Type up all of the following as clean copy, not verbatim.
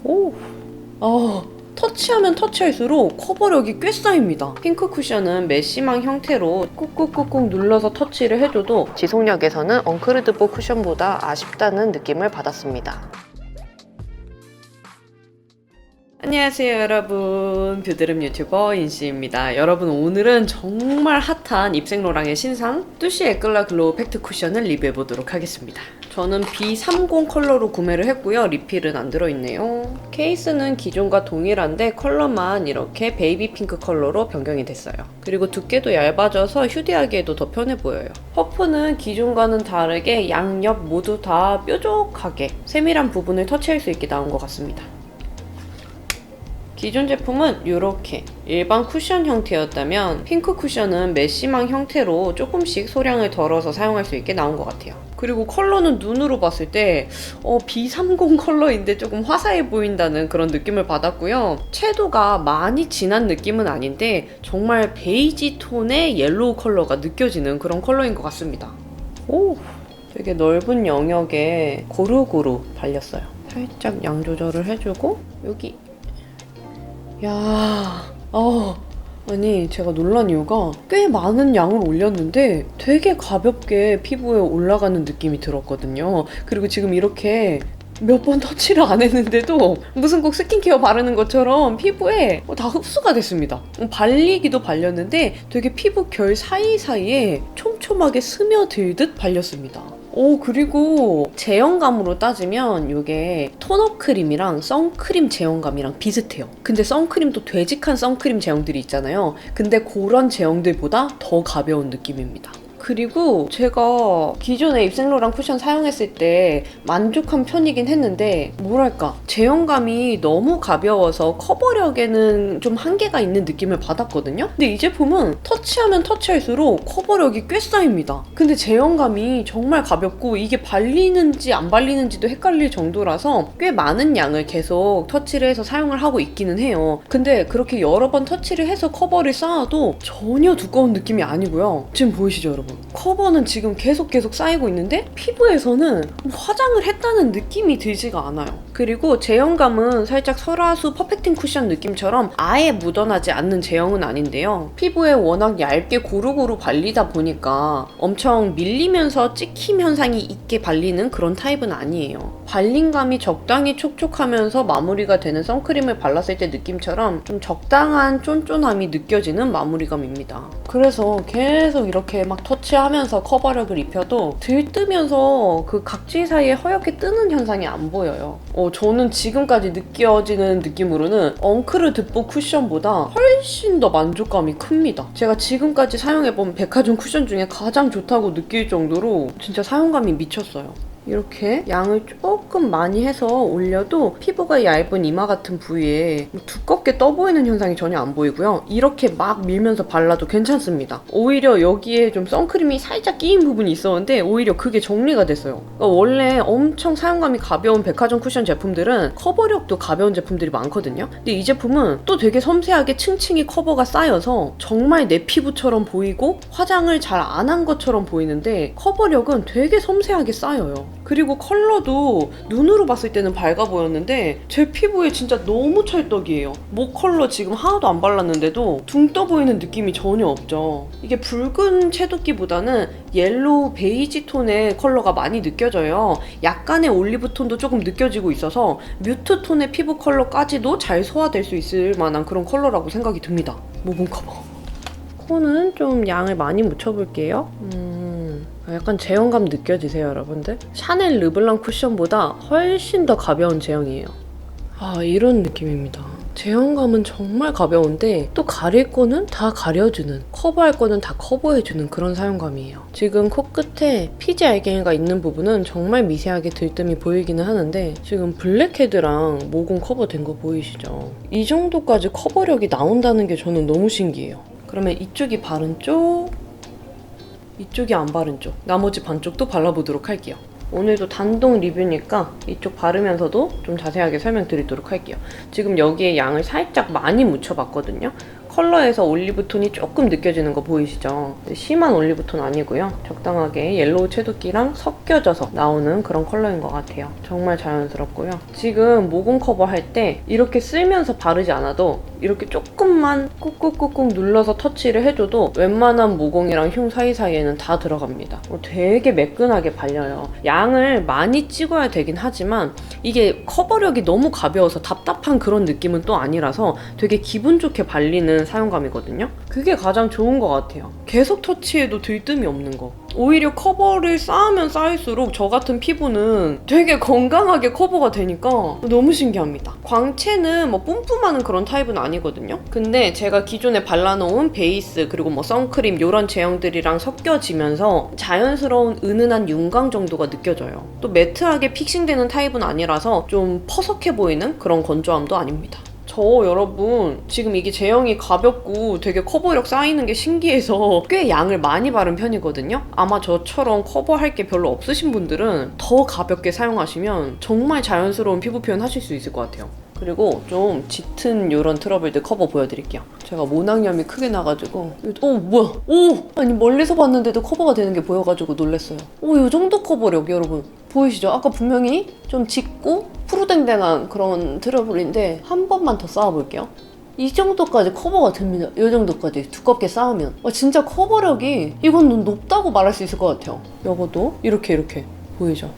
오, 터치하면 터치할수록 커버력이 꽤 쌓입니다. 핑크 쿠션은 메쉬망 형태로 꾹꾹꾹꾹 눌러서 터치를 해줘도 지속력에서는 엉크르드보 쿠션보다 아쉽다는 느낌을 받았습니다. 안녕하세요 여러분, 뷰드름 유튜버 인씨입니다. 여러분, 오늘은 정말 핫한 입생로랑의 신상 뚜시 에클라 글로우 팩트 쿠션을 리뷰해보도록 하겠습니다. 저는 B30 컬러로 구매를 했고요. 리필은 안 들어있네요. 케이스는 기존과 동일한데 컬러만 이렇게 베이비 핑크 컬러로 변경이 됐어요. 그리고 두께도 얇아져서 휴대하기에도 더 편해 보여요. 퍼프는 기존과는 다르게 양옆 모두 다 뾰족하게 세밀한 부분을 터치할 수 있게 나온 것 같습니다. 기존 제품은 이렇게 일반 쿠션 형태였다면 핑크 쿠션은 메쉬망 형태로 조금씩 소량을 덜어서 사용할 수 있게 나온 것 같아요. 그리고 컬러는 눈으로 봤을 때 B30 컬러인데 조금 화사해 보인다는 그런 느낌을 받았고요. 채도가 많이 진한 느낌은 아닌데 정말 베이지 톤의 옐로우 컬러가 느껴지는 그런 컬러인 것 같습니다. 오, 되게 넓은 영역에 고루고루 발렸어요. 살짝 양 조절을 해주고 여기 아니 제가 놀란 이유가 꽤 많은 양을 올렸는데 되게 가볍게 피부에 올라가는 느낌이 들었거든요. 그리고 지금 이렇게 몇 번 터치를 안 했는데도 무슨 꼭 스킨케어 바르는 것처럼 피부에 다 흡수가 됐습니다. 발리기도 발렸는데 되게 피부 결 사이사이에 촘촘하게 스며들듯 발렸습니다. 그리고 제형감으로 따지면 이게 톤업 크림이랑 선크림 제형감이랑 비슷해요. 근데 선크림도 되직한 선크림 제형들이 있잖아요. 근데 그런 제형들보다 더 가벼운 느낌입니다. 그리고 제가 기존에 입생로랑 쿠션 사용했을 때 만족한 편이긴 했는데 뭐랄까 제형감이 너무 가벼워서 커버력에는 좀 한계가 있는 느낌을 받았거든요. 근데 이 제품은 터치하면 터치할수록 커버력이 꽤 쌓입니다. 근데 제형감이 정말 가볍고 이게 발리는지 안 발리는지도 헷갈릴 정도라서 꽤 많은 양을 계속 터치를 해서 사용을 하고 있기는 해요. 근데 그렇게 여러 번 터치를 해서 커버를 쌓아도 전혀 두꺼운 느낌이 아니고요. 지금 보이시죠 여러분? 커버는 지금 계속 쌓이고 있는데 피부에서는 화장을 했다는 느낌이 들지가 않아요. 그리고 제형감은 살짝 설화수 퍼펙팅 쿠션 느낌처럼 아예 묻어나지 않는 제형은 아닌데요. 피부에 워낙 얇게 고루고루 발리다 보니까 엄청 밀리면서 찍힘 현상이 있게 발리는 그런 타입은 아니에요. 발림감이 적당히 촉촉하면서 마무리가 되는 선크림을 발랐을 때 느낌처럼 좀 적당한 쫀쫀함이 느껴지는 마무리감입니다. 그래서 계속 이렇게 막 터치하면서 커버력을 입혀도 들뜨면서 그 각질 사이에 허옇게 뜨는 현상이 안 보여요. 저는 지금까지 느껴지는 느낌으로는 엉크르드보 쿠션보다 훨씬 더 만족감이 큽니다. 제가 지금까지 사용해본 백화점 쿠션 중에 가장 좋다고 느낄 정도로 진짜 사용감이 미쳤어요. 이렇게 양을 조금 많이 해서 올려도 피부가 얇은 이마 같은 부위에 두껍게 떠 보이는 현상이 전혀 안 보이고요. 이렇게 막 밀면서 발라도 괜찮습니다. 오히려 여기에 좀 선크림이 살짝 끼인 부분이 있었는데 오히려 그게 정리가 됐어요. 그러니까 원래 엄청 사용감이 가벼운 백화점 쿠션 제품들은 커버력도 가벼운 제품들이 많거든요. 근데 이 제품은 또 되게 섬세하게 층층이 커버가 쌓여서 정말 내 피부처럼 보이고 화장을 잘 안 한 것처럼 보이는데 커버력은 되게 섬세하게 쌓여요. 그리고 컬러도 눈으로 봤을 때는 밝아 보였는데 제 피부에 진짜 너무 찰떡이에요. 목 컬러 지금 하나도 안 발랐는데도 둥 떠 보이는 느낌이 전혀 없죠. 이게 붉은 채도끼보다는 옐로우 베이지 톤의 컬러가 많이 느껴져요. 약간의 올리브 톤도 조금 느껴지고 있어서 뮤트 톤의 피부 컬러까지도 잘 소화될 수 있을 만한 그런 컬러라고 생각이 듭니다. 모공 커버. 코는 좀 양을 많이 묻혀볼게요. 약간 제형감 느껴지세요 여러분들? 샤넬 르블랑 쿠션보다 훨씬 더 가벼운 제형이에요. 이런 느낌입니다. 제형감은 정말 가벼운데 또 가릴 거는 다 가려주는, 커버할 거는 다 커버해주는 그런 사용감이에요. 지금 코끝에 피지 알갱이가 있는 부분은 정말 미세하게 들뜸이 보이기는 하는데 지금 블랙헤드랑 모공 커버된 거 보이시죠? 이 정도까지 커버력이 나온다는 게 저는 너무 신기해요. 그러면 이쪽이 바른 쪽, 이쪽이 안 바른 쪽, 나머지 반쪽도 발라보도록 할게요. 오늘도 단독 리뷰니까 이쪽 바르면서도 좀 자세하게 설명드리도록 할게요. 지금 여기에 양을 살짝 많이 묻혀봤거든요. 컬러에서 올리브톤이 조금 느껴지는 거 보이시죠? 심한 올리브톤 아니고요. 적당하게 옐로우 채도끼랑 섞여져서 나오는 그런 컬러인 것 같아요. 정말 자연스럽고요. 지금 모공 커버할 때 이렇게 쓸면서 바르지 않아도 이렇게 조금만 꾹꾹꾹꾹 눌러서 터치를 해줘도 웬만한 모공이랑 흉 사이사이에는 다 들어갑니다. 되게 매끈하게 발려요. 양을 많이 찍어야 되긴 하지만 이게 커버력이 너무 가벼워서 답답한 그런 느낌은 또 아니라서 되게 기분 좋게 발리는 사용감이거든요. 그게 가장 좋은 것 같아요. 계속 터치해도 들뜸이 없는 거. 오히려 커버를 쌓으면 쌓일수록 저 같은 피부는 되게 건강하게 커버가 되니까 너무 신기합니다. 광채는 뭐 뿜뿜하는 그런 타입은 아니거든요. 근데 제가 기존에 발라놓은 베이스 그리고 뭐 선크림 이런 제형들이랑 섞여지면서 자연스러운 은은한 윤광 정도가 느껴져요. 또 매트하게 픽싱되는 타입은 아니라서 좀 퍼석해 보이는 그런 건조함도 아닙니다. 저 여러분 지금 이게 제형이 가볍고 되게 커버력 쌓이는 게 신기해서 꽤 양을 많이 바른 편이거든요. 아마 저처럼 커버할 게 별로 없으신 분들은 더 가볍게 사용하시면 정말 자연스러운 피부 표현 하실 수 있을 것 같아요. 그리고 좀 짙은 이런 트러블들 커버 보여드릴게요. 제가 모낭염이 크게 나가지고 뭐야 아니 멀리서 봤는데도 커버가 되는 게 보여가지고 놀랐어요. 이 정도 커버력 여러분 보이시죠? 아까 분명히 좀 짙고 푸르댕댕한 그런 트러블인데 한 번만 더 쌓아볼게요. 이 정도까지 커버가 됩니다. 이 정도까지 두껍게 쌓으면 진짜 커버력이 이건 높다고 말할 수 있을 것 같아요. 요것도 이렇게 보이죠?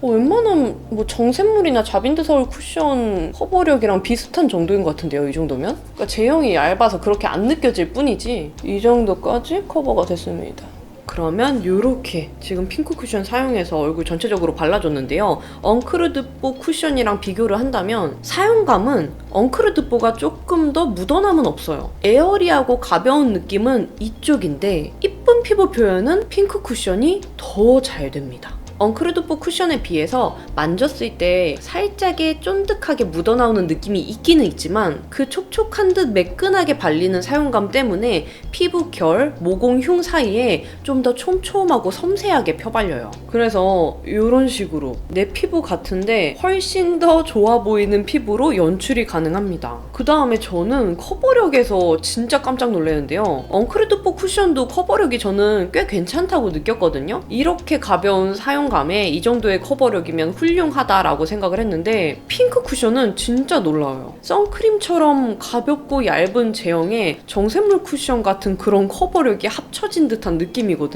웬만한 뭐 정샘물이나 자빈드 서울 쿠션 커버력이랑 비슷한 정도인 것 같은데요, 이 정도면? 그러니까 제형이 얇아서 그렇게 안 느껴질 뿐이지 이 정도까지 커버가 됐습니다. 그러면 이렇게 지금 핑크 쿠션 사용해서 얼굴 전체적으로 발라줬는데요. 엉크르드뽀 쿠션이랑 비교를 한다면 사용감은 엉크르드뽀가 조금 더 묻어남은 없어요. 에어리하고 가벼운 느낌은 이쪽인데 이쁜 피부 표현은 핑크 쿠션이 더 잘 됩니다. 엉크르드뽀 쿠션에 비해서 만졌을 때 살짝의 쫀득하게 묻어나오는 느낌이 있기는 있지만 그 촉촉한 듯 매끈하게 발리는 사용감 때문에 피부 결, 모공 흉 사이에 좀 더 촘촘하고 섬세하게 펴발려요. 그래서 이런 식으로 내 피부 같은데 훨씬 더 좋아 보이는 피부로 연출이 가능합니다. 그 다음에 저는 커버력에서 진짜 깜짝 놀랐는데요. 엉크르드뽀 쿠션도 커버력이 저는 꽤 괜찮다고 느꼈거든요. 이렇게 가벼운 사용감에 이 정도의 커버력이면 훌륭하다라고 생각을 했는데 핑크 쿠션은 진짜 놀라워요. 선크림처럼 가볍고 얇은 제형에 정샘물 쿠션 같은 그런 커버력이 합쳐진 듯한 느낌이거든요.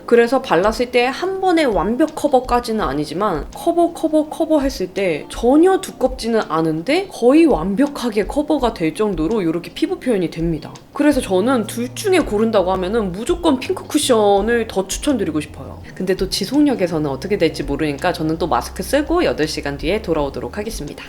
그래서 발랐을 때 한 번에 완벽 커버까지는 아니지만 커버 했을 때 전혀 두껍지는 않은데 거의 완벽하게 커버가 될 정도로 이렇게 피부 표현이 됩니다. 그래서 저는 둘 중에 고른다고 하면은 무조건 핑크 쿠션을 더 추천드리고 싶어요. 근데 또 지속력에서는 어떻게 될지 모르니까 저는 또 마스크 쓰고 8시간 뒤에 돌아오도록 하겠습니다.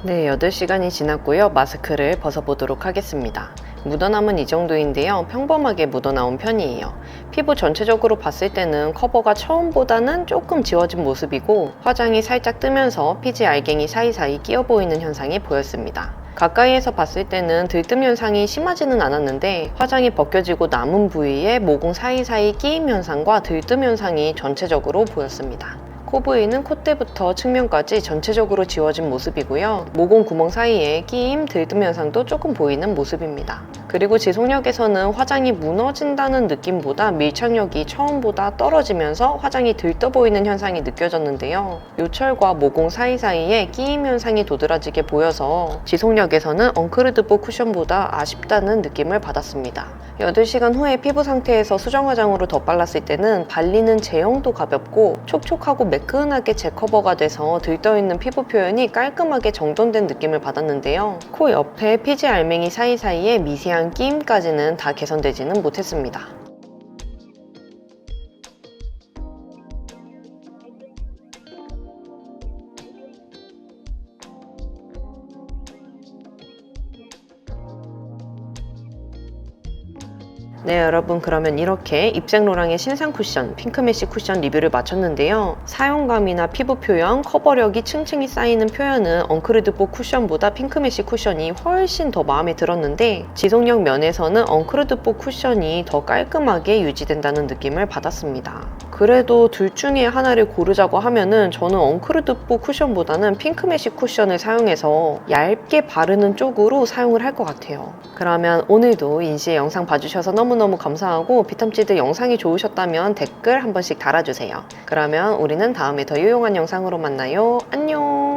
네, 8시간이 지났고요. 마스크를 벗어보도록 하겠습니다. 묻어남은 이 정도인데요. 평범하게 묻어나온 편이에요. 피부 전체적으로 봤을 때는 커버가 처음보다는 조금 지워진 모습이고 화장이 살짝 뜨면서 피지 알갱이 사이사이 끼어 보이는 현상이 보였습니다. 가까이에서 봤을 때는 들뜸 현상이 심하지는 않았는데 화장이 벗겨지고 남은 부위에 모공 사이사이 끼임 현상과 들뜸 현상이 전체적으로 보였습니다. 코 부위는 콧대부터 측면까지 전체적으로 지워진 모습이고요. 모공 구멍 사이에 끼임, 들뜸 현상도 조금 보이는 모습입니다. 그리고 지속력에서는 화장이 무너진다는 느낌보다 밀착력이 처음보다 떨어지면서 화장이 들떠 보이는 현상이 느껴졌는데요. 요철과 모공 사이사이에 끼임 현상이 도드라지게 보여서 지속력에서는 엉크르드뽀 쿠션보다 아쉽다는 느낌을 받았습니다. 8시간 후에 피부 상태에서 수정 화장으로 덧발랐을 때는 발리는 제형도 가볍고 촉촉하고 매끈하게 재커버가 돼서 들떠있는 피부 표현이 깔끔하게 정돈된 느낌을 받았는데요. 코 옆에 피지 알맹이 사이사이에 미세한 끼임까지는 다 개선되지는 못했습니다. 네, 여러분, 그러면 이렇게 입생로랑의 신상 쿠션, 핑크메쉬 쿠션 리뷰를 마쳤는데요. 사용감이나 피부 표현, 커버력이 층층이 쌓이는 표현은 엉크르드뽀 쿠션보다 핑크메쉬 쿠션이 훨씬 더 마음에 들었는데 지속력 면에서는 엉크르드뽀 쿠션이 더 깔끔하게 유지된다는 느낌을 받았습니다. 그래도 둘 중에 하나를 고르자고 하면은 저는 엉크르드뽀 쿠션보다는 핑크매시 쿠션을 사용해서 얇게 바르는 쪽으로 사용을 할 것 같아요. 그러면 오늘도 인시의 영상 봐주셔서 너무너무 감사하고 비탐찌드 영상이 좋으셨다면 댓글 한 번씩 달아주세요. 그러면 우리는 다음에 더 유용한 영상으로 만나요. 안녕.